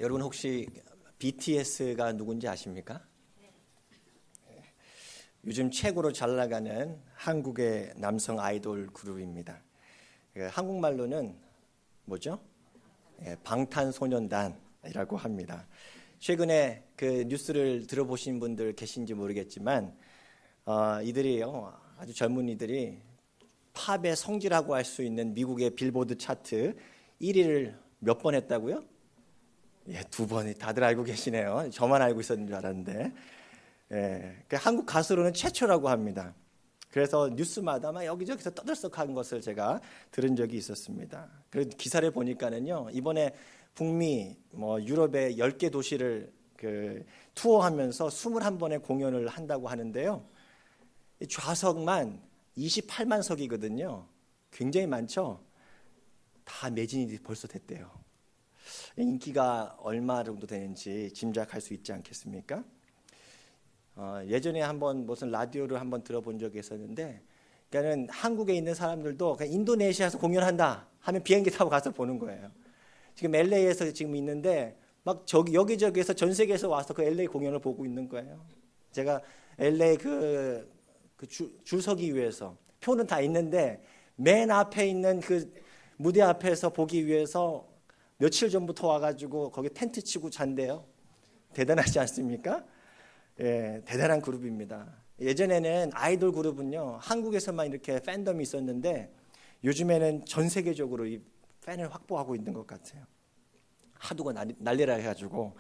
여러분 혹시 BTS가 누군지 아십니까? 요즘 최고로 잘 나가는 한국의 남성 아이돌 그룹입니다. 한국말로는 뭐죠? 방탄소년단이라고 합니다. 최근에 그 뉴스를 들어보신 분들 계신지 모르겠지만 이들이요, 아주 젊은이들이 팝의 성지라고 할 수 있는 미국의 빌보드 차트 1위를 몇 번 했다고요? 2번이 다들 알고 계시네요. 저만 알고 있었는 줄 알았는데, 한국 가수로는 최초라고 합니다. 그래서 뉴스마다 막 여기저기서 떠들썩한 것을 제가 들은 적이 있었습니다. 그 기사를 보니까는요, 이번에 북미, 유럽의 10개 도시를 투어하면서 21번의 공연을 한다고 하는데요. 좌석만 28만 석이거든요. 굉장히 많죠? 다 매진이 벌써 됐대요. 인기가 얼마 정도 되는지 짐작할 수 있지 않겠습니까? 예전에 한번 무슨 라디오를 한번 들어본 적이 있었는데, 그러니까는 한국에 있는 사람들도 그냥 인도네시아에서 공연한다 하면 비행기 타고 가서 보는 거예요. 지금 LA에서 지금 있는데 막 여기저기에서 전 세계에서 와서 그 LA 공연을 보고 있는 거예요. 제가 LA 줄 서기 위해서 표는 다 있는데 맨 앞에 있는 그 무대 앞에서 보기 위해서 며칠 전부터 와가지고 거기 텐트 치고 잔대요. 대단하지 않습니까? 대단한 그룹입니다. 예전에는 아이돌 그룹은요, 한국에서만 이렇게 팬덤이 있었는데 요즘에는 전 세계적으로 이 팬을 확보하고 있는 것 같아요. 하도가 난리라 해가지고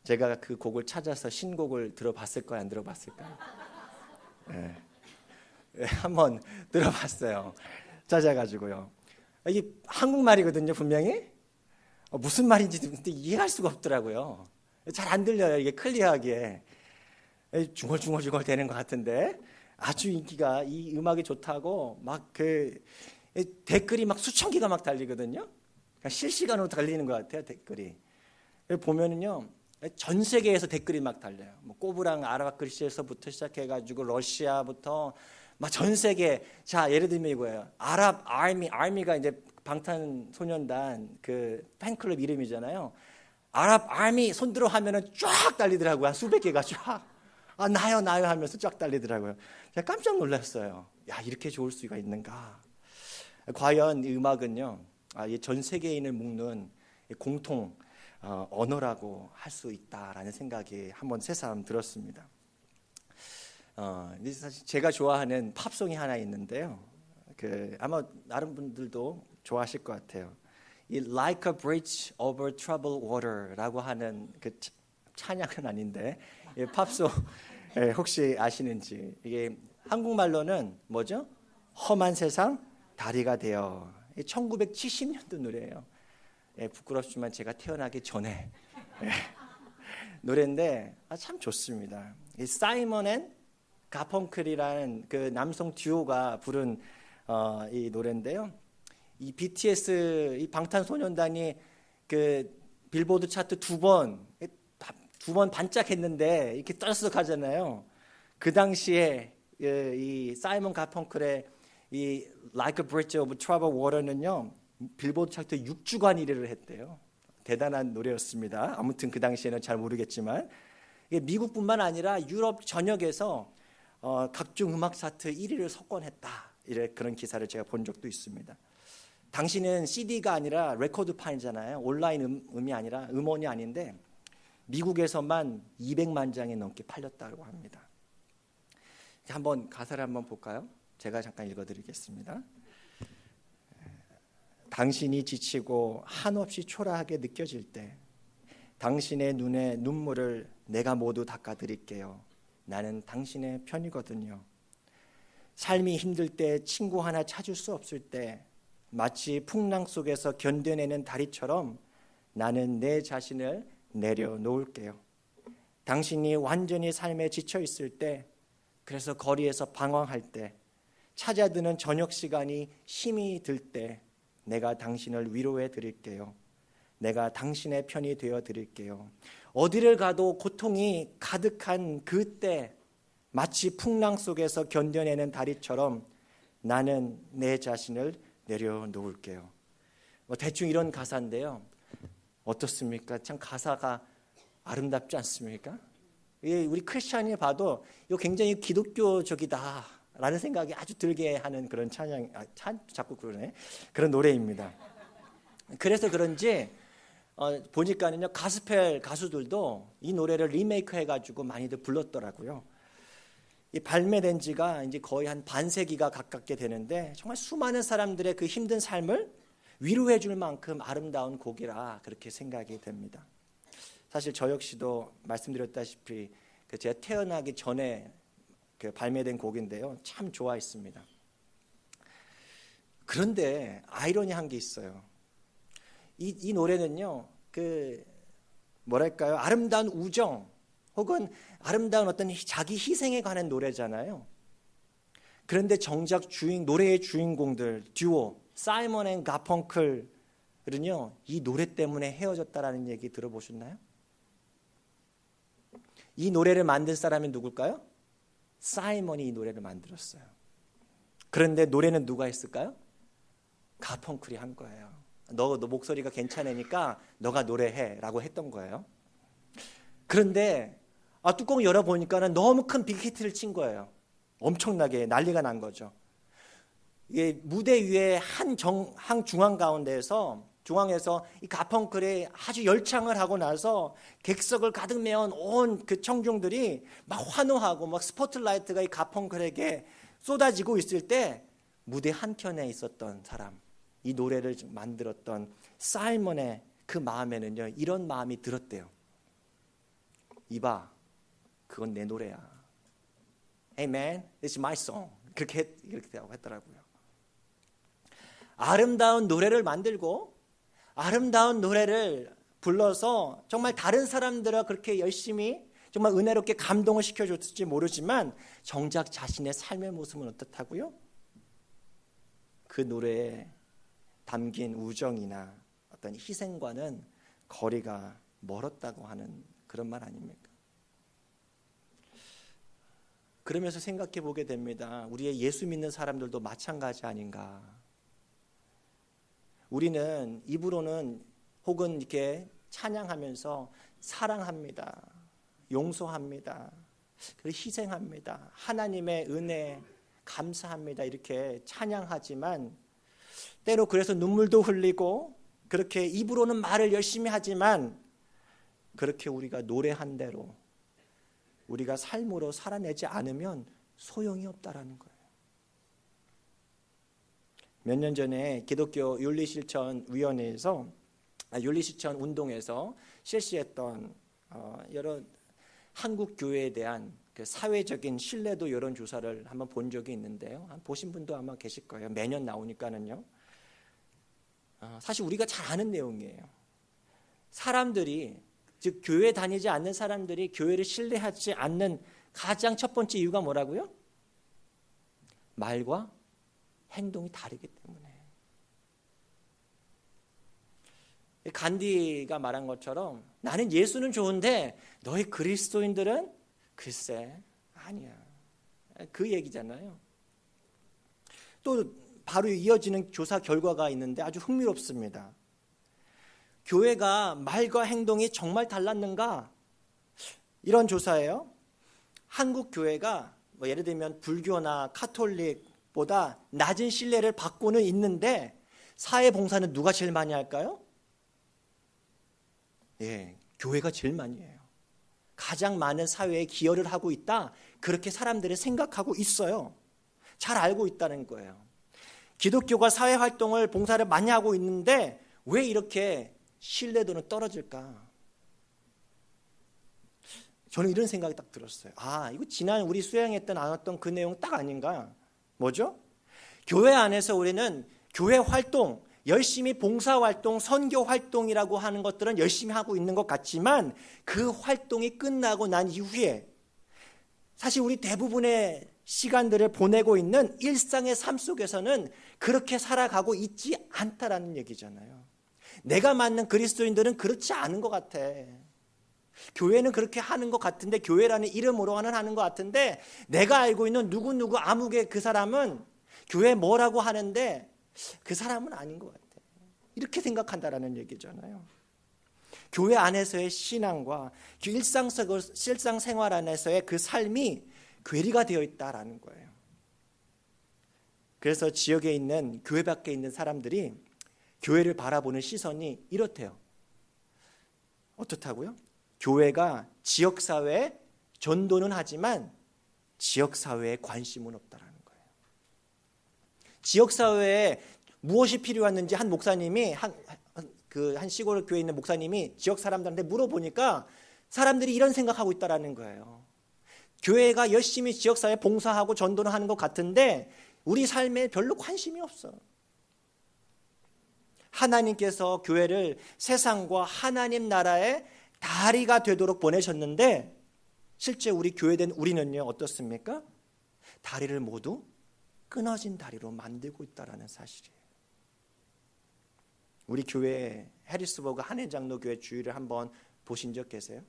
제가 그 곡을 찾아서 신곡을 들어봤을까요? 안 들어봤을까요? 한번 들어봤어요. 찾아가지고요. 이게 한국말이거든요, 분명히. 무슨 말인지 이해할 수가 없더라고요. 잘 안 들려요, 이게 클리어하게. 중얼중얼 되는 것 같은데 아주 인기가, 이 음악이 좋다고 막 댓글이 막 수천 개가 막 달리거든요. 실시간으로 달리는 것 같아요, 댓글이. 보면은요, 전 세계에서 댓글이 막 달려요. 꼬부랑 아랍 글씨에서부터 시작해가지고 러시아부터 막 전 세계. 자, 예를 들면 이거예요. 아랍 아미가 이제 방탄소년단 그 팬클럽 이름이잖아요. 아랍 아미 손들어 하면은 쫙 달리더라고요. 한 수백 개가 쫙. 나요 하면서 쫙 달리더라고요. 제가 깜짝 놀랐어요. 야, 이렇게 좋을 수가 있는가? 과연 이 음악은요, 전 세계인을 묶는 공통 언어라고 할 수 있다라는 생각이 한번 새삼 들었습니다. 사실 제가 좋아하는 팝송이 하나 있는데요. 아마 다른 분들도 좋아하실 것 같아요. 이 Like a Bridge Over Troubled Water라고 하는 그 찬양은 아닌데 팝송 혹시 아시는지. 이게 한국말로는 뭐죠? 험한 세상 다리가 되어. 1970년도 노래예요. 부끄럽지만 제가 태어나기 전에 노래인데 참 좋습니다. 이 사이먼 앤 가펑클이라는 그 남성 듀오가 부른 이 노래인데요. 이 BTS, 이 방탄소년단이 그 빌보드 차트 두 번 반짝했는데 이렇게 떠들썩하잖아요. 그 당시에 이 사이먼 가펑클의 이 Like a Bridge Over Troubled Water는요, 빌보드 차트 6주간 1위를 했대요. 대단한 노래였습니다. 아무튼 그 당시에는 잘 모르겠지만 이게 미국뿐만 아니라 유럽 전역에서 각종 음악 차트 1위를 석권했다. 그런 기사를 제가 본 적도 있습니다. 당시는 CD가 아니라 레코드판이잖아요. 온라인 음이 아니라 음원이 아닌데 미국에서만 200만 장이 넘게 팔렸다고 합니다. 한번 가사를 한번 볼까요? 제가 잠깐 읽어드리겠습니다. 당신이 지치고 한없이 초라하게 느껴질 때 당신의 눈에 눈물을 내가 모두 닦아드릴게요. 나는 당신의 편이거든요. 삶이 힘들 때, 친구 하나 찾을 수 없을 때, 마치 풍랑 속에서 견뎌내는 다리처럼 나는 내 자신을 내려놓을게요. 당신이 완전히 삶에 지쳐 있을 때, 그래서 거리에서 방황할 때, 찾아드는 저녁 시간이 힘이 들 때 내가 당신을 위로해 드릴게요. 내가 당신의 편이 되어 드릴게요. 어디를 가도 고통이 가득한 그때 마치 풍랑 속에서 견뎌내는 다리처럼 나는 내 자신을 내려놓을게요. 대충 이런 가사인데요. 어떻습니까? 참 가사가 아름답지 않습니까? 우리 크리스찬이 봐도 이거 굉장히 기독교적이다라는 생각이 아주 들게 하는 그런 찬양, 자꾸 그러네. 그런 노래입니다. 그래서 그런지 보니까는요, 가스펠 가수들도 이 노래를 리메이크 해가지고 많이들 불렀더라고요. 이 발매된 지가 이제 거의 한 반세기가 가깝게 되는데 정말 수많은 사람들의 그 힘든 삶을 위로해 줄 만큼 아름다운 곡이라 그렇게 생각이 됩니다. 사실 저 역시도 말씀드렸다시피 제가 태어나기 전에 발매된 곡인데요, 참 좋아했습니다. 그런데 아이러니한 게 있어요. 이 노래는요, 뭐랄까요, 아름다운 우정 혹은 아름다운 어떤 자기 희생에 관한 노래잖아요. 그런데 정작 노래의 주인공들 듀오 사이먼 앤 가펑클은요, 이 노래 때문에 헤어졌다라는 얘기 들어보셨나요? 이 노래를 만든 사람이 누굴까요? 사이먼이 이 노래를 만들었어요. 그런데 노래는 누가 했을까요? 가펑클이 한 거예요. 너 목소리가 괜찮으니까 너가 노래해 라고 했던 거예요. 그런데 뚜껑을 열어보니까 너무 큰 빅히트를 친 거예요. 엄청나게 난리가 난 거죠. 이게 무대 위에 한 중앙에서 이 가펑클이 아주 열창을 하고 나서 객석을 가득 메운 온 그 청중들이 막 환호하고 막 스포트라이트가 이 가펑클에게 쏟아지고 있을 때 무대 한켠에 있었던 사람, 이 노래를 만들었던 사이먼의 그 마음에는요, 이런 마음이 들었대요. 이봐, 그건 내 노래야. Hey man, it's my song. 이렇게 했더라고요. 아름다운 노래를 만들고 아름다운 노래를 불러서 정말 다른 사람들과 그렇게 열심히 정말 은혜롭게 감동을 시켜줬을지 모르지만 정작 자신의 삶의 모습은 어떻다고요? 그 노래에 담긴 우정이나 어떤 희생과는 거리가 멀었다고 하는 그런 말 아닙니까? 그러면서 생각해 보게 됩니다. 우리의 예수 믿는 사람들도 마찬가지 아닌가? 우리는 입으로는 혹은 이렇게 찬양하면서 사랑합니다, 용서합니다, 그리고 희생합니다, 하나님의 은혜 감사합니다 이렇게 찬양하지만 때로 그래서 눈물도 흘리고 그렇게 입으로는 말을 열심히 하지만 그렇게 우리가 노래한 대로 우리가 삶으로 살아내지 않으면 소용이 없다라는 거예요. 몇 년 전에 기독교 윤리실천위원회에서 윤리실천 운동에서 실시했던 여러 한국 교회에 대한 그 사회적인 신뢰도 여론조사를 한번 본 적이 있는데요. 보신 분도 아마 계실 거예요. 매년 나오니까는요. 사실 우리가 잘 아는 내용이에요. 사람들이, 즉 교회 다니지 않는 사람들이 교회를 신뢰하지 않는 가장 첫 번째 이유가 뭐라고요? 말과 행동이 다르기 때문에. 간디가 말한 것처럼 나는 예수는 좋은데 너희 그리스도인들은 글쎄 아니야, 그 얘기잖아요. 또 바로 이어지는 조사 결과가 있는데 아주 흥미롭습니다. 교회가 말과 행동이 정말 달랐는가? 이런 조사예요. 한국 교회가 예를 들면 불교나 카톨릭보다 낮은 신뢰를 받고는 있는데 사회봉사는 누가 제일 많이 할까요? 교회가 제일 많이 해요. 가장 많은 사회에 기여를 하고 있다, 그렇게 사람들이 생각하고 있어요. 잘 알고 있다는 거예요. 기독교가 사회활동을, 봉사를 많이 하고 있는데 왜 이렇게 신뢰도는 떨어질까? 저는 이런 생각이 딱 들었어요. 이거 지난 우리 수행했던 나눴던 그 내용 딱 아닌가? 뭐죠? 교회 안에서 우리는 교회 활동, 열심히 봉사활동, 선교활동이라고 하는 것들은 열심히 하고 있는 것 같지만 그 활동이 끝나고 난 이후에 사실 우리 대부분의 시간들을 보내고 있는 일상의 삶 속에서는 그렇게 살아가고 있지 않다라는 얘기잖아요. 내가 맞는 그리스도인들은 그렇지 않은 것 같아. 교회는 그렇게 하는 것 같은데, 교회라는 이름으로는 하는 것 같은데, 내가 알고 있는 누구누구 아무개 그 사람은 교회 뭐라고 하는데 그 사람은 아닌 것 같아. 이렇게 생각한다라는 얘기잖아요. 교회 안에서의 신앙과 일상생활 안에서의 그 삶이 괴리가 되어 있다라는 거예요. 그래서 지역에 있는 교회 밖에 있는 사람들이 교회를 바라보는 시선이 이렇대요. 어떻다고요? 교회가 지역사회에 전도는 하지만 지역사회에 관심은 없다라는 거예요. 지역사회에 무엇이 필요했는지 한 목사님이 한 시골 교회에 있는 목사님이 지역 사람들한테 물어보니까 사람들이 이런 생각하고 있다라는 거예요. 교회가 열심히 지역사회에 봉사하고 전도를 하는 것 같은데 우리 삶에 별로 관심이 없어. 하나님께서 교회를 세상과 하나님 나라의 다리가 되도록 보내셨는데 실제 우리 교회된 우리는요 어떻습니까? 다리를 모두 끊어진 다리로 만들고 있다는 사실이에요. 우리 교회 해리스버그 한해장로교회 주일을 한번 보신 적 계세요?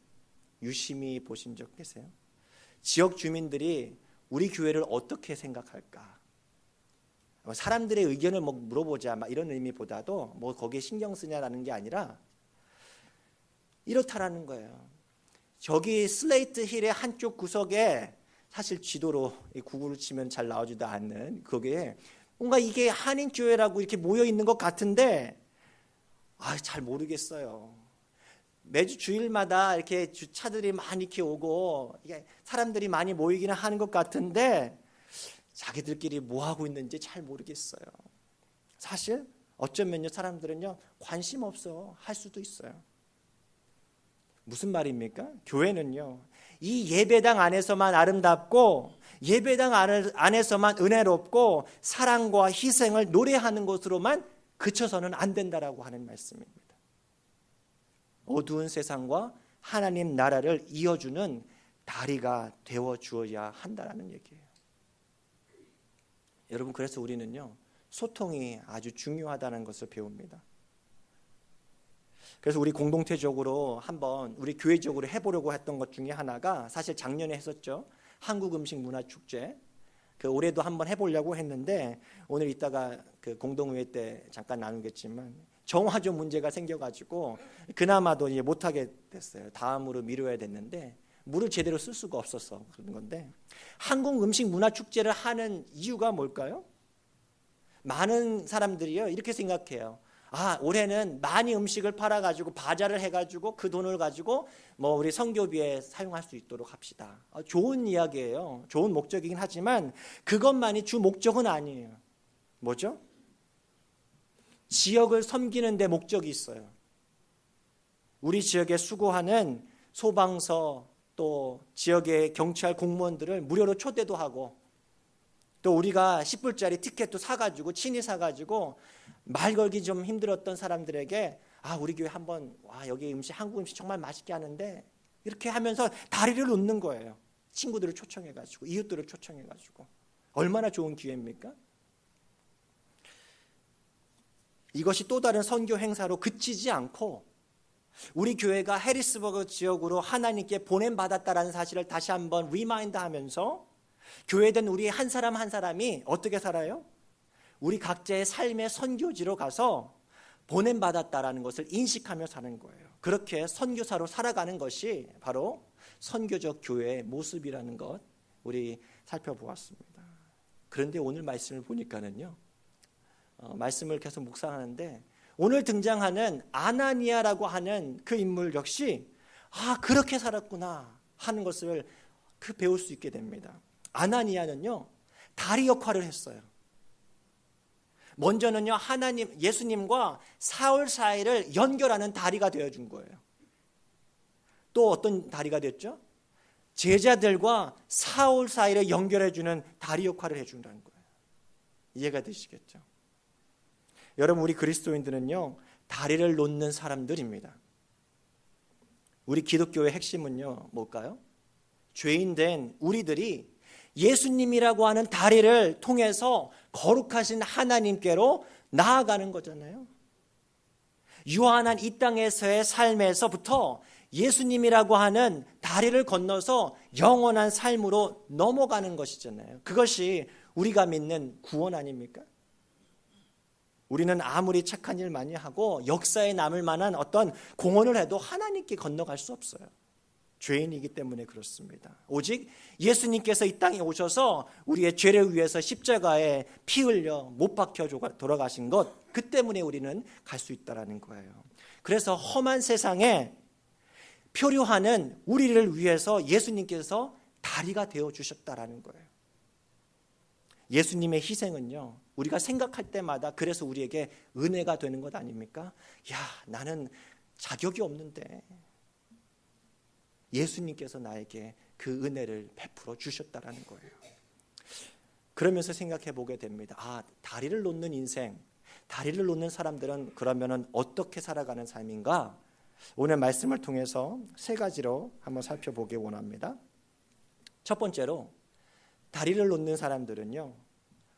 유심히 보신 적 계세요? 지역 주민들이 우리 교회를 어떻게 생각할까? 사람들의 의견을 물어보자 이런 의미보다도 거기에 신경 쓰냐라는 게 아니라 이렇다라는 거예요. 저기 슬레이트 힐의 한쪽 구석에 사실 지도로 구글을 치면 잘 나오지도 않는 거기에 뭔가 이게 한인교회라고 이렇게 모여 있는 것 같은데 잘 모르겠어요. 매주 주일마다 이렇게 차들이 많이 이렇게 오고 이게 사람들이 많이 모이기는 하는 것 같은데 자기들끼리 뭐 하고 있는지 잘 모르겠어요. 사실 어쩌면요 사람들은요 관심 없어 할 수도 있어요. 무슨 말입니까? 교회는요 이 예배당 안에서만 아름답고 예배당 안에서만 은혜롭고 사랑과 희생을 노래하는 것으로만 그쳐서는 안 된다라고 하는 말씀입니다. 어두운 세상과 하나님 나라를 이어주는 다리가 되어 주어야 한다라는 얘기예요. 여러분 그래서 우리는요 소통이 아주 중요하다는 것을 배웁니다. 그래서 우리 공동체적으로 한번 우리 교회적으로 해보려고 했던 것 중에 하나가 사실 작년에 했었죠. 한국 음식 문화 축제. 올해도 한번 해보려고 했는데 오늘 이따가 공동회의 때 잠깐 나누겠지만 정화조 문제가 생겨가지고 그나마도 이제 못하게 됐어요. 다음으로 미뤄야 됐는데 물을 제대로 쓸 수가 없어서 그런 건데 한국 음식 문화 축제를 하는 이유가 뭘까요? 많은 사람들이요 이렇게 생각해요. 올해는 많이 음식을 팔아가지고 바자를 해가지고 그 돈을 가지고 우리 선교비에 사용할 수 있도록 합시다. 좋은 이야기예요. 좋은 목적이긴 하지만 그것만이 주 목적은 아니에요. 뭐죠? 지역을 섬기는 데 목적이 있어요. 우리 지역에 수고하는 소방서 또 지역의 경찰 공무원들을 무료로 초대도 하고 또 우리가 10불짜리 티켓도 사가지고 친히 사가지고 말 걸기 좀 힘들었던 사람들에게 우리 교회 한번 여기 한국 음식 정말 맛있게 하는데 이렇게 하면서 다리를 놓는 거예요. 친구들을 초청해가지고 이웃들을 초청해가지고 얼마나 좋은 기회입니까? 이것이 또 다른 선교 행사로 그치지 않고 우리 교회가 해리스버그 지역으로 하나님께 보냄받았다라는 사실을 다시 한번 리마인드하면서 교회된 우리 한 사람 한 사람이 어떻게 살아요? 우리 각자의 삶의 선교지로 가서 보냄받았다라는 것을 인식하며 사는 거예요. 그렇게 선교사로 살아가는 것이 바로 선교적 교회의 모습이라는 것 우리 살펴보았습니다. 그런데 오늘 말씀을 보니까는요 말씀을 계속 묵상하는데 오늘 등장하는 아나니아라고 하는 그 인물 역시 그렇게 살았구나 하는 것을 배울 수 있게 됩니다. 아나니아는요 다리 역할을 했어요. 먼저는요 예수님과 사울 사이를 연결하는 다리가 되어준 거예요. 또 어떤 다리가 됐죠? 제자들과 사울 사이를 연결해주는 다리 역할을 해준다는 거예요. 이해가 되시겠죠? 여러분 우리 그리스도인들은요 다리를 놓는 사람들입니다. 우리 기독교의 핵심은요 뭘까요? 죄인된 우리들이 예수님이라고 하는 다리를 통해서 거룩하신 하나님께로 나아가는 거잖아요. 유한한 이 땅에서의 삶에서부터 예수님이라고 하는 다리를 건너서 영원한 삶으로 넘어가는 것이잖아요. 그것이 우리가 믿는 구원 아닙니까? 우리는 아무리 착한 일 많이 하고 역사에 남을 만한 어떤 공헌을 해도 하나님께 건너갈 수 없어요. 죄인이기 때문에 그렇습니다. 오직 예수님께서 이 땅에 오셔서 우리의 죄를 위해서 십자가에 피 흘려 못 박혀 돌아가신 것, 그 때문에 우리는 갈 수 있다는 거예요. 그래서 험한 세상에 표류하는 우리를 위해서 예수님께서 다리가 되어 주셨다라는 거예요. 예수님의 희생은요, 우리가 생각할 때마다 그래서 우리에게 은혜가 되는 것 아닙니까? 야, 나는 자격이 없는데 예수님께서 나에게 그 은혜를 베풀어 주셨다라는 거예요. 그러면서 생각해 보게 됩니다. 아, 다리를 놓는 인생, 다리를 놓는 사람들은 그러면은 어떻게 살아가는 삶인가? 오늘 말씀을 통해서 세 가지로 한번 살펴보기 원합니다. 첫 번째로, 다리를 놓는 사람들은요,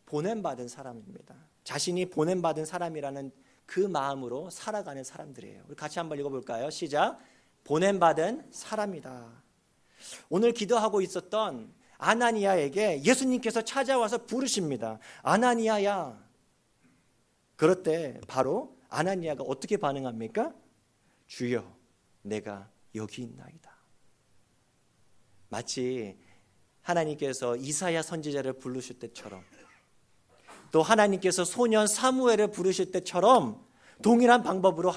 보냄받은 사람입니다. 자신이 보냄받은 사람이라는 그 마음으로 살아가는 사람들이에요. 우리 같이 한번 읽어볼까요? 시작. 보냄받은 사람이다. 오늘 기도하고 있었던 아나니아에게 예수님께서 찾아와서 부르십니다. 아나니아야. 그럴 때 바로 아나니아가 어떻게 반응합니까? 주여, 내가 여기 있나이다. 마치 하나님께서 이사야 선지자를 부르실 때처럼, 또 하나님께서 소년 사무엘을 부르실 때처럼 동일한 방법으로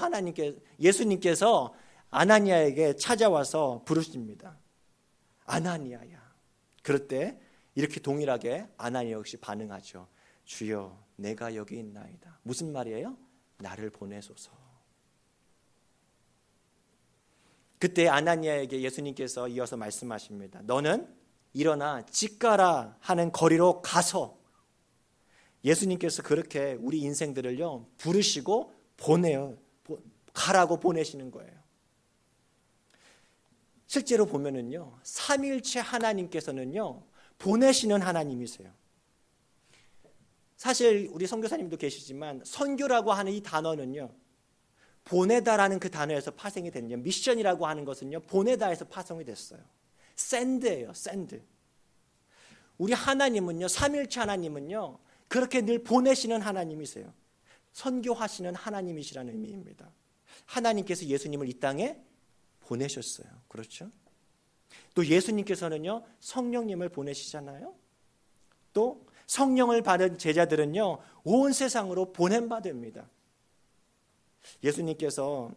예수님께서 아나니아에게 찾아와서 부르십니다. 아나니아야. 그럴 때 이렇게 동일하게 아나니아 역시 반응하죠. 주여, 내가 여기 있나이다. 무슨 말이에요? 나를 보내소서. 그때 아나니아에게 예수님께서 이어서 말씀하십니다. 너는 일어나 집 가라 하는 거리로 가서. 예수님께서 그렇게 우리 인생들을요, 부르시고 보내요. 가라고 보내시는 거예요. 실제로 보면은요, 삼위일체 하나님께서는요, 보내시는 하나님이세요. 사실 우리 선교사님도 계시지만 선교라고 하는 이 단어는요, 보내다라는 그 단어에서 파생이 됐냐, 미션이라고 하는 것은요, 보내다에서 파생이 됐어요. 샌드예요, 샌드. 우리 하나님은요, 삼위일체 하나님은요, 그렇게 늘 보내시는 하나님이세요. 선교하시는 하나님이시라는 의미입니다. 하나님께서 예수님을 이 땅에 보내셨어요. 그렇죠? 또 예수님께서는요, 성령님을 보내시잖아요. 또 성령을 받은 제자들은요, 온 세상으로 보냄받습니다. 예수님께서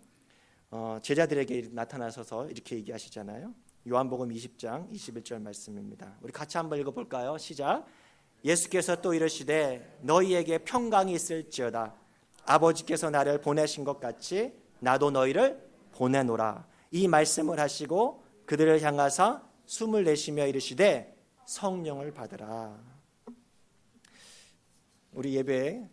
제자들에게 나타나셔서 이렇게 얘기하시잖아요. 요한복음 20장 21절 말씀입니다. 우리 같이 한번 읽어볼까요? 시작. 예수께서 또 이르시되 너희에게 평강이 있을지어다. 아버지께서 나를 보내신 것 같이 나도 너희를 보내노라. 이 말씀을 하시고 그들을 향하사 숨을 내쉬며 이르시되 성령을 받으라. 우리 예배에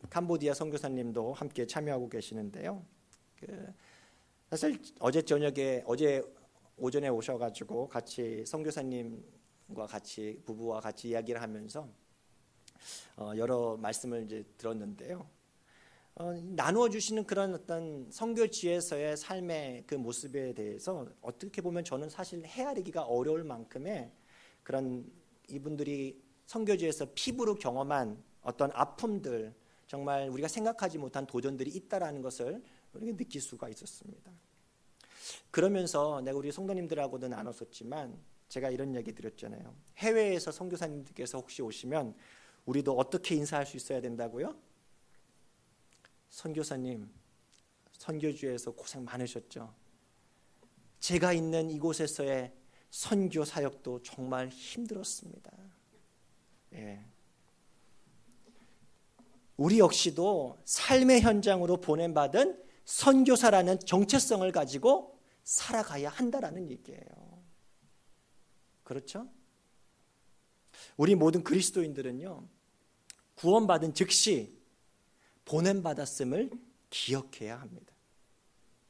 캄보디아 선교사님도 함께 참여하고 계시는데요. 사실 어제 오전에 오셔가지고 같이 선교사님과 같이 부부와 같이 이야기를 하면서 여러 말씀을 이제 들었는데요. 나누어 주시는 그런 어떤 선교지에서의 삶의 그 모습에 대해서 어떻게 보면 저는 사실 헤아리기가 어려울 만큼의 그런 이분들이 선교지에서 피부로 경험한 어떤 아픔들, 정말 우리가 생각하지 못한 도전들이 있다라는 것을 우리가 느낄 수가 있었습니다. 그러면서 내가 우리 성도님들하고도 나눴었지만 제가 이런 얘기 드렸잖아요. 해외에서 선교사님들께서 혹시 오시면 우리도 어떻게 인사할 수 있어야 된다고요? 선교사님, 선교주에서 고생 많으셨죠. 제가 있는 이곳에서의 선교 사역도 정말 힘들었습니다. 예. 우리 역시도 삶의 현장으로 보냄받은 선교사라는 정체성을 가지고 살아가야 한다라는 얘기예요. 그렇죠? 우리 모든 그리스도인들은요, 구원받은 즉시 보냄받았음을 기억해야 합니다.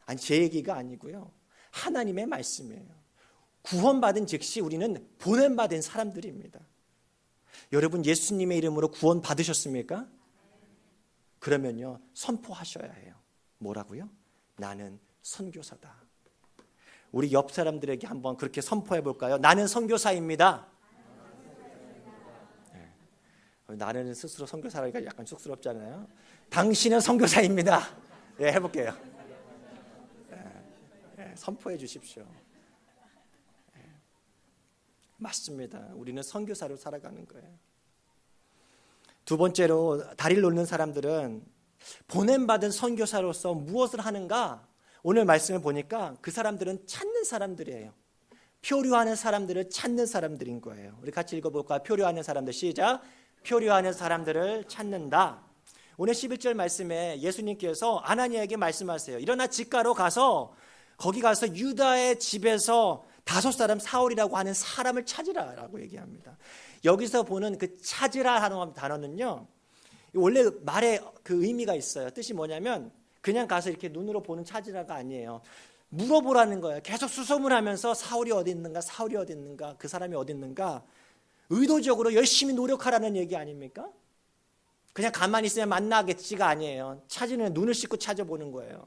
아니, 제 얘기가 아니고요, 하나님의 말씀이에요. 구원받은 즉시 우리는 보냄받은 사람들입니다. 여러분, 예수님의 이름으로 구원 받으셨습니까? 그러면요, 선포하셔야 해요. 뭐라고요? 나는 선교사다. 우리 옆 사람들에게 한번 그렇게 선포해 볼까요? 나는 선교사입니다. 네. 나는 스스로 선교사라니까 약간 쑥스럽잖아요. 당신은 선교사입니다. 예, 해볼게요. 선포해 주십시오. 맞습니다. 우리는 선교사로 살아가는 거예요. 두 번째로 다리를 놓는 사람들은 보냄받은 선교사로서 무엇을 하는가? 오늘 말씀을 보니까 그 사람들은 찾는 사람들이에요. 표류하는 사람들을 찾는 사람들인 거예요. 우리 같이 읽어볼까요? 표류하는 사람들, 시작. 표류하는 사람들을 찾는다. 오늘 11절 말씀에 예수님께서 아나니아에게 말씀하세요. 일어나 직가로 가서 거기 가서 유다의 집에서 5사람 사울이라고 하는 사람을 찾으라라고 얘기합니다. 여기서 보는 그 찾으라 하는 단어는요, 원래 말에 그 의미가 있어요. 뜻이 뭐냐면 그냥 가서 이렇게 눈으로 보는 찾으라가 아니에요. 물어보라는 거예요. 계속 수소문하면서 사울이 어디 있는가, 사울이 어디 있는가, 그 사람이 어디 있는가, 의도적으로 열심히 노력하라는 얘기 아닙니까? 그냥 가만히 있으면 만나겠지가 아니에요. 찾으면 눈을 씻고 찾아보는 거예요.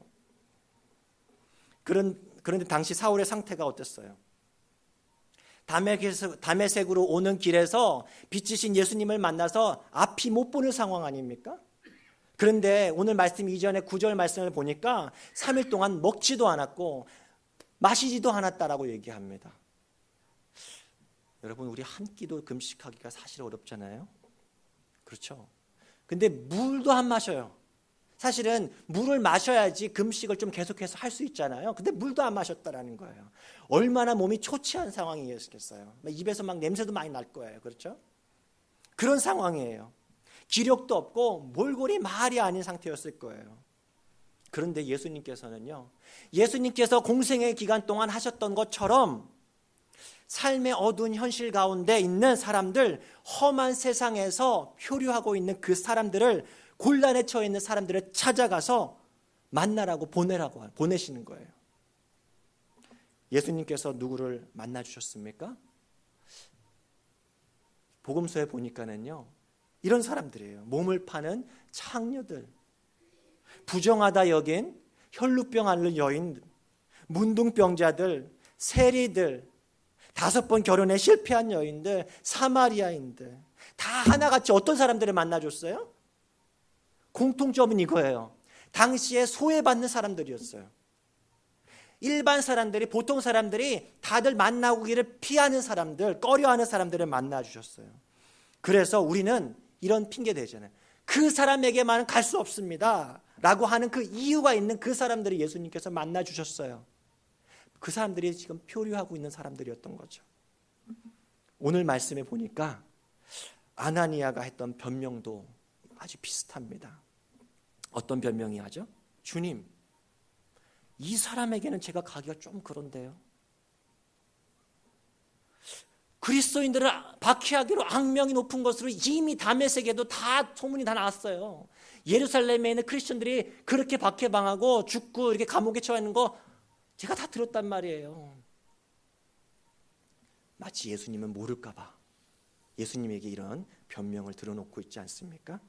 그런데 당시 사울의 상태가 어땠어요? 다메섹으로 오는 길에서 빛이신 예수님을 만나서 앞이 못 보는 상황 아닙니까? 그런데 오늘 말씀 이전에 9절 말씀을 보니까 3일 동안 먹지도 않았고 마시지도 않았다라고 얘기합니다. 여러분, 우리 한 끼도 금식하기가 사실 어렵잖아요. 그렇죠? 근데 물도 안 마셔요. 사실은 물을 마셔야지 금식을 좀 계속해서 할 수 있잖아요. 근데 물도 안 마셨다라는 거예요. 얼마나 몸이 초췌한 상황이었겠어요. 입에서 막 냄새도 많이 날 거예요. 그렇죠? 그런 상황이에요. 기력도 없고 몰골이 말이 아닌 상태였을 거예요. 그런데 예수님께서는요, 예수님께서 공생의 기간 동안 하셨던 것처럼 삶의 어두운 현실 가운데 있는 사람들, 험한 세상에서 표류하고 있는 그 사람들을, 곤란에 처해 있는 사람들을 찾아가서 만나라고 보내시는 거예요. 예수님께서 누구를 만나 주셨습니까? 복음서에 보니까는요, 이런 사람들이에요. 몸을 파는 창녀들, 부정하다 여긴 혈루병 앓는 여인, 문둥병자들, 세리들, 5번 결혼에 실패한 여인들, 사마리아인들, 다 하나같이 어떤 사람들을 만나줬어요? 공통점은 이거예요. 당시에 소외받는 사람들이었어요. 일반 사람들이, 보통 사람들이 다들 만나기를 피하는 사람들, 꺼려하는 사람들을 만나주셨어요. 그래서 우리는 이런 핑계 대잖아요. 그 사람에게만은 갈 수 없습니다 라고 하는 그 이유가 있는 그 사람들을 예수님께서 만나주셨어요. 그 사람들이 지금 표류하고 있는 사람들이었던 거죠. 오늘 말씀에 보니까 아나니아가 했던 변명도 아주 비슷합니다. 어떤 변명이 하죠? 주님, 이 사람에게는 제가 가기가 좀 그런데요. 그리스도인들을 박해하기로 악명이 높은 것으로 이미 다메섹에도 다 소문이 다 났어요. 예루살렘에 있는 크리스천들이 그렇게 박해당하고 죽고 이렇게 감옥에 처해 있는 거 제가 다 들었단 말이에요. 마치 예수님은 모를까 봐 예수님에게 이런 변명을 들어놓고 있지 않습니까?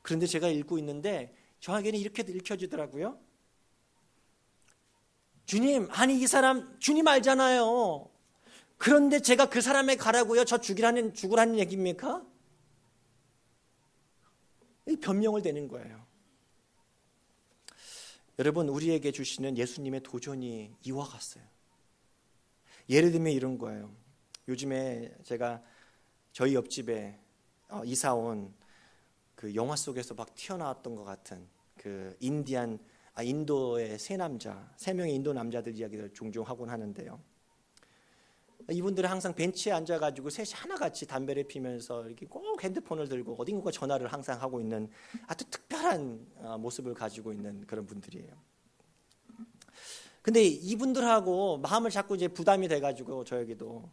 그런데 제가 읽고 있는데 저에게는 이렇게 읽혀지더라고요. 주님, 아니 이 사람 주님 알잖아요. 그런데 제가 그 사람에 가라고요? 저 죽으라는 얘기입니까? 이 변명을 대는 거예요. 여러분, 우리에게 주시는 예수님의 도전이 이와 같아요. 예를 들면 이런 거예요. 요즘에 제가 저희 옆집에 이사 온 그 영화 속에서 막 튀어나왔던 것 같은 그 인도의 세 명의 인도 남자들 이야기를 종종 하곤 하는데요. 이분들은 항상 벤치에 앉아가지고 셋이 하나같이 담배를 피면서 이렇게 꼭 핸드폰을 들고 어딘가 전화를 항상 하고 있는 아주 특별한 모습을 가지고 있는 그런 분들이에요. 근데 이분들하고 마음을 자꾸 이제 부담이 돼가지고 저에게도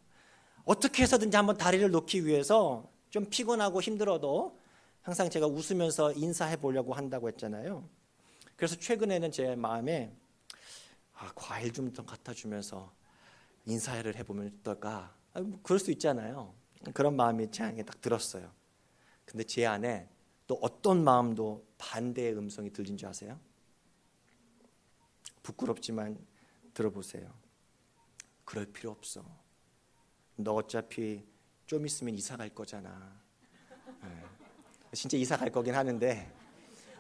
어떻게 해서든지 한번 다리를 놓기 위해서 좀 피곤하고 힘들어도 항상 제가 웃으면서 인사해 보려고 한다고 했잖아요. 그래서 최근에는 제 마음에 과일 좀 더 갖다 주면서 인사를 해보면 어떨까? 그럴 수 있잖아요. 그런 마음이 제 안에 딱 들었어요. 근데 제 안에 또 어떤 마음도 반대의 음성이 들린 줄 아세요? 부끄럽지만 들어보세요. 그럴 필요 없어. 너 어차피 좀 있으면 이사 갈 거잖아. 진짜 이사 갈 거긴 하는데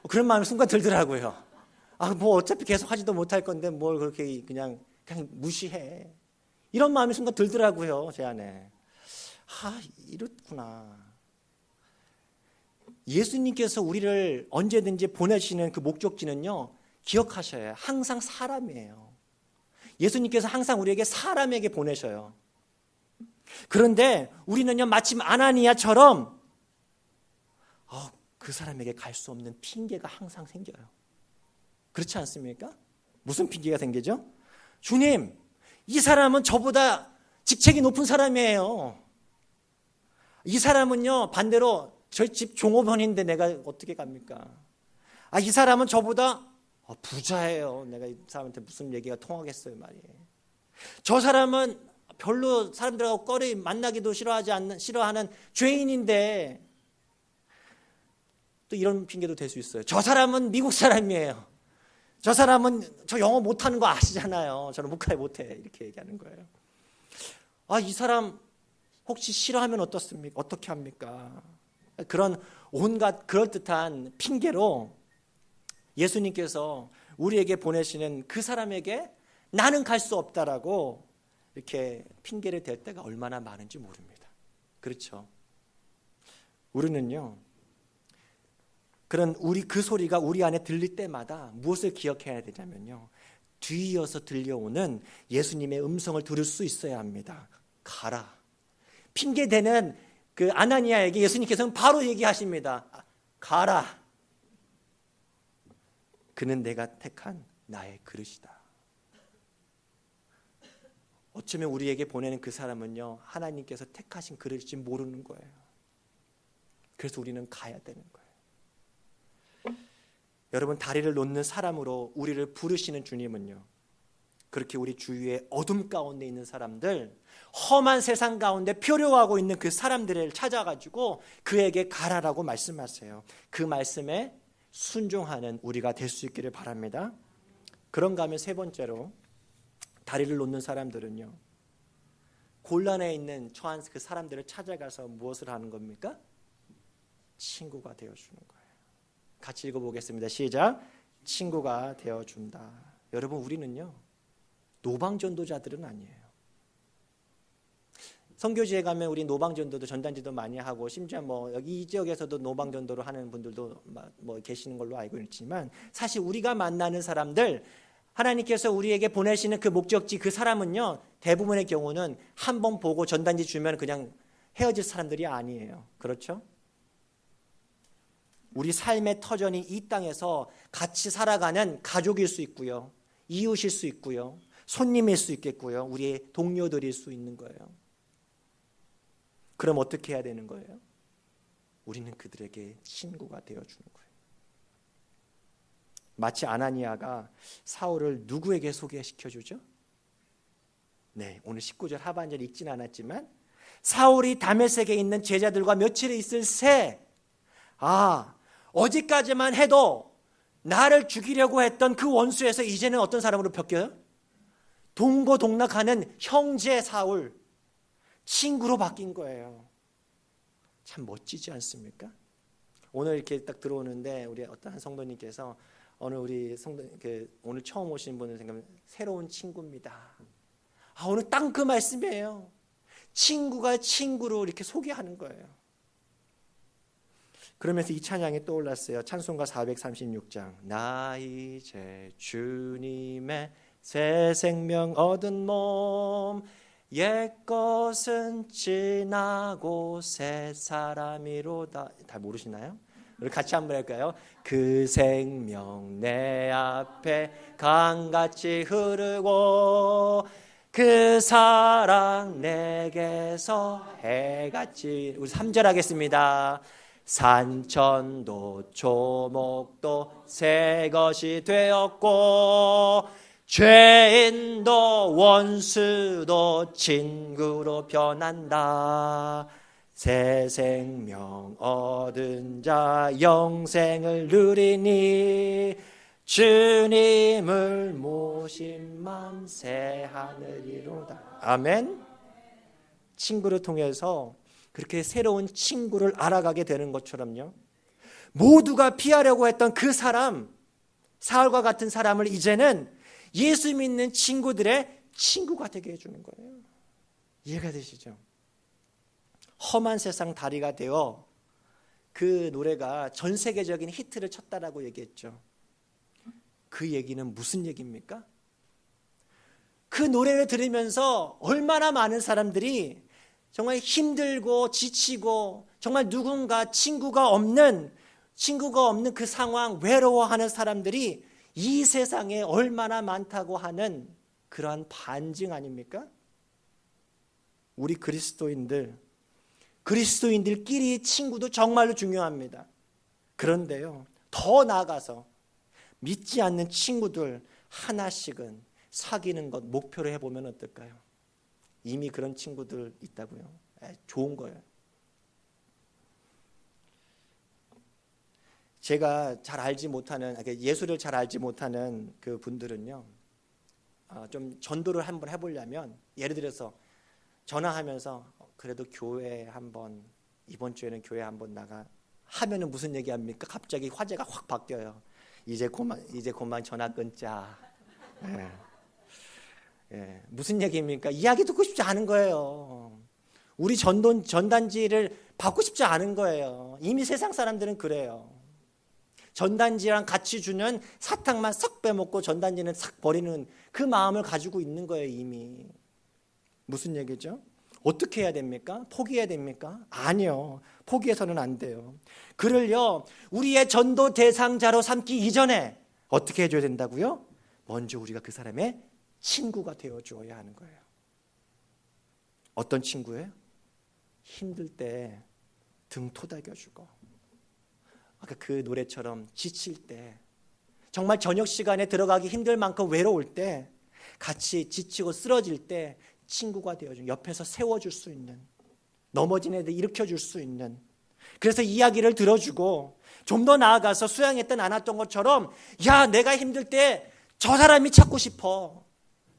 그런 마음이 순간 들더라고요. 뭐 어차피 계속 하지도 못할 건데 뭘 그렇게 그냥 무시해. 이런 마음이 순간 들더라고요, 제 안에. 이렇구나. 예수님께서 우리를 언제든지 보내시는 그 목적지는요, 기억하셔야 해요. 항상 사람이에요. 예수님께서 항상 우리에게 사람에게 보내셔요. 그런데 우리는요, 마침 아나니아처럼 그 사람에게 갈 수 없는 핑계가 항상 생겨요. 그렇지 않습니까? 무슨 핑계가 생기죠? 주님, 이 사람은 저보다 직책이 높은 사람이에요. 이 사람은요, 반대로 저희 집 종업원인데 내가 어떻게 갑니까? 이 사람은 저보다 부자예요. 내가 이 사람한테 무슨 얘기가 통하겠어요, 말이에요. 저 사람은 별로 사람들하고 거리 만나기도 싫어하는 죄인인데, 또 이런 핑계도 될 수 있어요. 저 사람은 미국 사람이에요. 저 사람은 저 영어 못하는 거 아시잖아요. 저는 목회 못해. 이렇게 얘기하는 거예요. 이 사람 혹시 싫어하면 어떻습니까? 어떻게 합니까? 그런 온갖 그럴듯한 핑계로 예수님께서 우리에게 보내시는 그 사람에게 나는 갈 수 없다라고 이렇게 핑계를 댈 때가 얼마나 많은지 모릅니다. 그렇죠? 우리는요, 그런 그 소리가 우리 안에 들릴 때마다 무엇을 기억해야 되냐면요, 뒤이어서 들려오는 예수님의 음성을 들을 수 있어야 합니다. 가라. 핑계대는 그 아나니아에게 예수님께서는 바로 얘기하십니다. 가라. 그는 내가 택한 나의 그릇이다. 어쩌면 우리에게 보내는 그 사람은요, 하나님께서 택하신 그릇인지 모르는 거예요. 그래서 우리는 가야 되는 거예요. 여러분, 다리를 놓는 사람으로 우리를 부르시는 주님은요, 그렇게 우리 주위에 어둠 가운데 있는 사람들, 험한 세상 가운데 표류하고 있는 그 사람들을 찾아가지고 그에게 가라라고 말씀하세요. 그 말씀에 순종하는 우리가 될 수 있기를 바랍니다. 그런가 하면 세 번째로, 다리를 놓는 사람들은요, 곤란해 있는 처한 그 사람들을 찾아가서 무엇을 하는 겁니까? 친구가 되어주는 거예요. 같이 읽어보겠습니다. 시작. 친구가 되어준다. 여러분, 우리는요, 노방전도자들은 아니에요. 선교지에 가면 우리 노방전도도 전단지도 많이 하고, 심지어 여기 이 지역에서도 노방전도를 하는 분들도 계시는 걸로 알고 있지만, 사실 우리가 만나는 사람들, 하나님께서 우리에게 보내시는 그 목적지, 그 사람은요, 대부분의 경우는 한 번 보고 전단지 주면 그냥 헤어질 사람들이 아니에요. 그렇죠? 우리 삶의 터전이 이 땅에서 같이 살아가는 가족일 수 있고요, 이웃일 수 있고요, 손님일 수 있겠고요, 우리의 동료들일 수 있는 거예요. 그럼 어떻게 해야 되는 거예요? 우리는 그들에게 친구가 되어주는 거예요. 마치 아나니아가 사울을 누구에게 소개시켜주죠? 네, 오늘 19절 하반절 읽진 않았지만, 사울이 다메섹에 있는 제자들과 며칠 있을 새, 어제까지만 해도 나를 죽이려고 했던 그 원수에서 이제는 어떤 사람으로 바뀌어요? 동고동락하는 형제 사울, 친구로 바뀐 거예요. 참 멋지지 않습니까? 오늘 이렇게 딱 들어오는데 우리 어떤 한 성도님께서 오늘 우리 오늘 처음 오신 분은 생각하면 새로운 친구입니다. 오늘 딱 그 말씀이에요. 친구가 친구로 이렇게 소개하는 거예요. 그러면서 이 찬양이 떠올랐어요. 찬송가 436장. 나 이제 주님의 새 생명 얻은 몸, 옛것은 지나고 새 사람이로다. 다 모르시나요? 우리 같이 한번 할까요? 그 생명 내 앞에 강같이 흐르고 그 사랑 내게서 해같이. 우리 3절 하겠습니다. 산천도 초목도 새 것이 되었고 죄인도 원수도 친구로 변한다. 새 생명 얻은 자 영생을 누리니 주님을 모신 맘 새 하늘이로다. 아멘. 친구를 통해서 그렇게 새로운 친구를 알아가게 되는 것처럼요, 모두가 피하려고 했던 그 사람, 사울과 같은 사람을 이제는 예수 믿는 친구들의 친구가 되게 해주는 거예요. 이해가 되시죠? 험한 세상 다리가 되어 그 노래가 전 세계적인 히트를 쳤다라고 얘기했죠. 그 얘기는 무슨 얘기입니까? 그 노래를 들으면서 얼마나 많은 사람들이 정말 힘들고 지치고 정말 누군가 친구가 없는 그 상황, 외로워하는 사람들이 이 세상에 얼마나 많다고 하는 그러한 반증 아닙니까? 우리 그리스도인들끼리 친구도 정말로 중요합니다. 그런데요, 더 나아가서 믿지 않는 친구들 하나씩은 사귀는 것 목표로 해보면 어떨까요? 이미 그런 친구들 있다고요. 좋은 거예요. 제가 잘 알지 못하는, 예수를 잘 알지 못하는 그 분들은요, 좀 전도를 한번 해보려면, 예를 들어서 전화하면서 그래도 교회 한번, 이번 주에는 교회 한번 나가 하면은 무슨 얘기합니까? 갑자기 화제가 확 바뀌어요. 이제 그만 전화 끊자. 무슨 얘기입니까? 이야기 듣고 싶지 않은 거예요. 우리 전단지를 받고 싶지 않은 거예요. 이미 세상 사람들은 그래요. 전단지랑 같이 주는 사탕만 싹 빼먹고 전단지는 싹 버리는 그 마음을 가지고 있는 거예요, 이미. 무슨 얘기죠? 어떻게 해야 됩니까? 포기해야 됩니까? 아니요. 포기해서는 안 돼요. 그를요, 우리의 전도 대상자로 삼기 이전에 어떻게 해줘야 된다고요? 먼저 우리가 그 사람의 친구가 되어줘야 하는 거예요. 어떤 친구예요? 힘들 때 등 토닥여주고, 아까 그 노래처럼 지칠 때, 정말 저녁 시간에 들어가기 힘들 만큼 외로울 때, 같이 지치고 쓰러질 때 친구가 되어주는, 옆에서 세워줄 수 있는, 넘어진 애들 일으켜줄 수 있는, 그래서 이야기를 들어주고, 좀 더 나아가서 수양했던 안 했던 것처럼, 야, 내가 힘들 때 저 사람이 찾고 싶어.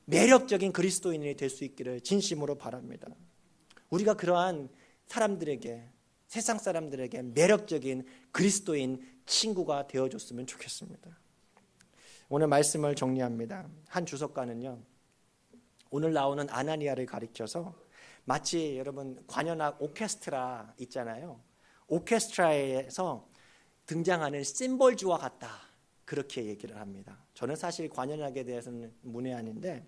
매력적인 그리스도인이 될 수 있기를 진심으로 바랍니다. 우리가 그러한 사람들에게, 세상 사람들에게 매력적인 그리스도인 친구가 되어줬으면 좋겠습니다. 오늘 말씀을 정리합니다. 한 주석가는요, 오늘 나오는 아나니아를 가리켜서 마치 여러분 관현악 오케스트라 있잖아요. 오케스트라에서 등장하는 심볼주와 같다, 그렇게 얘기를 합니다. 저는 사실 관현악에 대해서는 문외한인데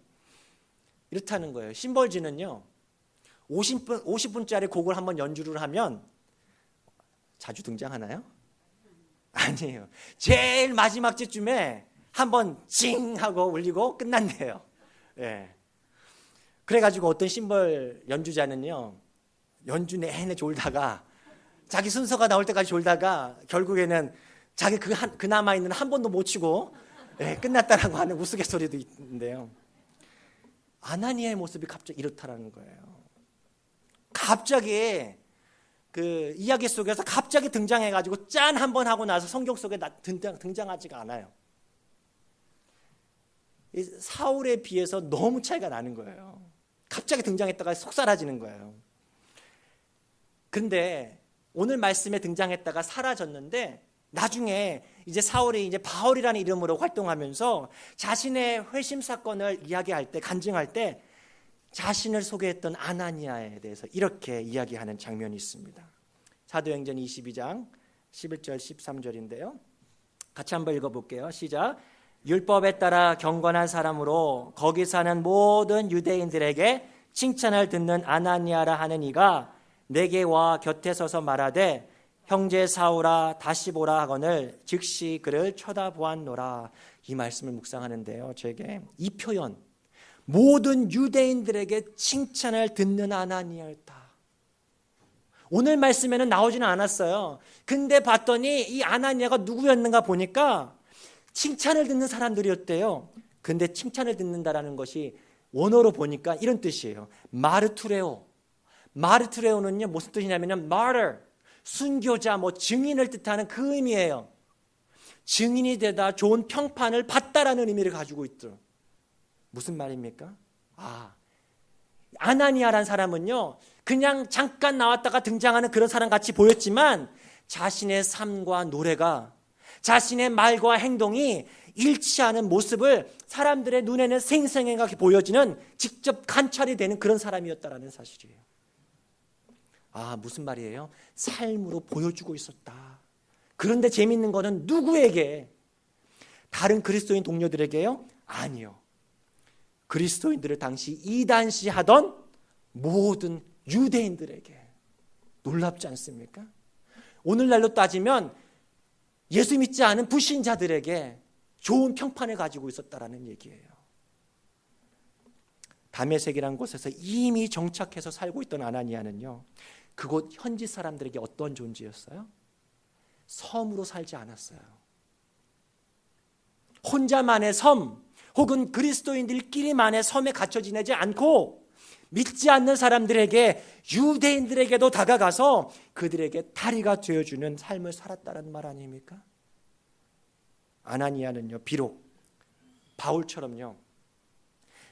이렇다는 거예요. 심볼주는요, 50분짜리 곡을 한번 연주를 하면 자주 등장하나요? 아니에요. 제일 마지막 쯤에 한번 징 하고 울리고 끝난대요. 예. 그래가지고 어떤 심벌 연주자는요, 연주 내내 졸다가 자기 순서가 나올 때까지 졸다가 결국에는 자기 그 남아있는 한 번도 못 치고 끝났다라고 하는 우스갯소리도 있는데요. 아나니아의 모습이 갑자기 이렇다라는 거예요. 갑자기 그 이야기 속에서 갑자기 등장해가지고 짠 한 번 하고 나서 성경 속에 등장하지가 않아요. 사울에 비해서 너무 차이가 나는 거예요. 갑자기 등장했다가 속 사라지는 거예요. 그런데 오늘 말씀에 등장했다가 사라졌는데 나중에 이제 사울이 이제 바울이라는 이름으로 활동하면서 자신의 회심 사건을 이야기할 때, 간증할 때 자신을 소개했던 아나니아에 대해서 이렇게 이야기하는 장면이 있습니다. 사도행전 22장 11절 13절인데요. 같이 한번 읽어볼게요. 시작. 율법에 따라 경건한 사람으로 거기 사는 모든 유대인들에게 칭찬을 듣는 아나니아라 하는 이가 내게 와 곁에 서서 말하되 형제 사울아 다시 보라 하거늘 즉시 그를 쳐다보았노라. 이 말씀을 묵상하는데요, 제게 이 표현, 모든 유대인들에게 칭찬을 듣는 아나니아였다. 오늘 말씀에는 나오지는 않았어요. 근데 봤더니 이 아나니아가 누구였는가 보니까 칭찬을 듣는 사람들이었대요. 근데 칭찬을 듣는다라는 것이 원어로 보니까 이런 뜻이에요. 마르투레오. 마르투레오는요, 무슨 뜻이냐면요, martyr, 순교자, 증인을 뜻하는 그 의미예요. 증인이 되다, 좋은 평판을 받다라는 의미를 가지고 있죠. 무슨 말입니까? 아나니아라는 사람은요, 그냥 잠깐 나왔다가 등장하는 그런 사람 같이 보였지만 자신의 삶과 노래가, 자신의 말과 행동이 일치하는 모습을 사람들의 눈에는 생생하게 보여지는, 직접 관찰이 되는 그런 사람이었다라는 사실이에요. 무슨 말이에요? 삶으로 보여주고 있었다. 그런데 재밌는 거는 누구에게? 다른 그리스도인 동료들에게요? 아니요. 그리스도인들을 당시 이단시하던 모든 유대인들에게. 놀랍지 않습니까? 오늘날로 따지면 예수 믿지 않은 불신자들에게 좋은 평판을 가지고 있었다라는 얘기예요. 다메섹이라는 곳에서 이미 정착해서 살고 있던 아나니아는요, 그곳 현지 사람들에게 어떤 존재였어요? 섬으로 살지 않았어요. 혼자만의 섬, 혹은 그리스도인들끼리만의 섬에 갇혀 지내지 않고 믿지 않는 사람들에게, 유대인들에게도 다가가서 그들에게 다리가 되어주는 삶을 살았다는 말 아닙니까? 아나니아는요, 비록 바울처럼요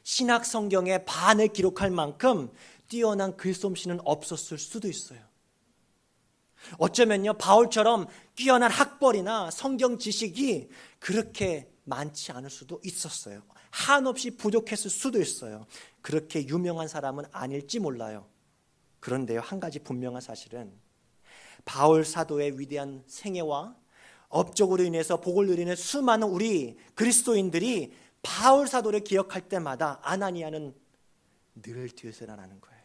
신약 성경의 반을 기록할 만큼 뛰어난 글솜씨는 없었을 수도 있어요. 어쩌면요 바울처럼 뛰어난 학벌이나 성경 지식이 그렇게 많지 않을 수도 있었어요. 한없이 부족했을 수도 있어요. 그렇게 유명한 사람은 아닐지 몰라요. 그런데요, 한 가지 분명한 사실은 바울 사도의 위대한 생애와 업적으로 인해서 복을 누리는 수많은 우리 그리스도인들이 바울 사도를 기억할 때마다 아나니아는 늘 되살아나는 거예요.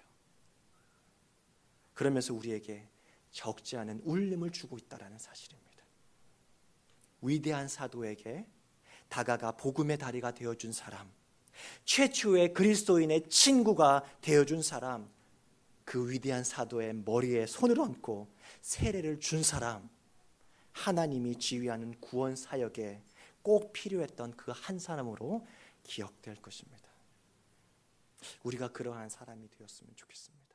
그러면서 우리에게 적지 않은 울림을 주고 있다는 사실입니다. 위대한 사도에게 다가가 복음의 다리가 되어준 사람, 최초의 그리스도인의 친구가 되어준 사람, 그 위대한 사도의 머리에 손을 얹고 세례를 준 사람, 하나님이 지휘하는 구원 사역에 꼭 필요했던 그 한 사람으로 기억될 것입니다. 우리가 그러한 사람이 되었으면 좋겠습니다.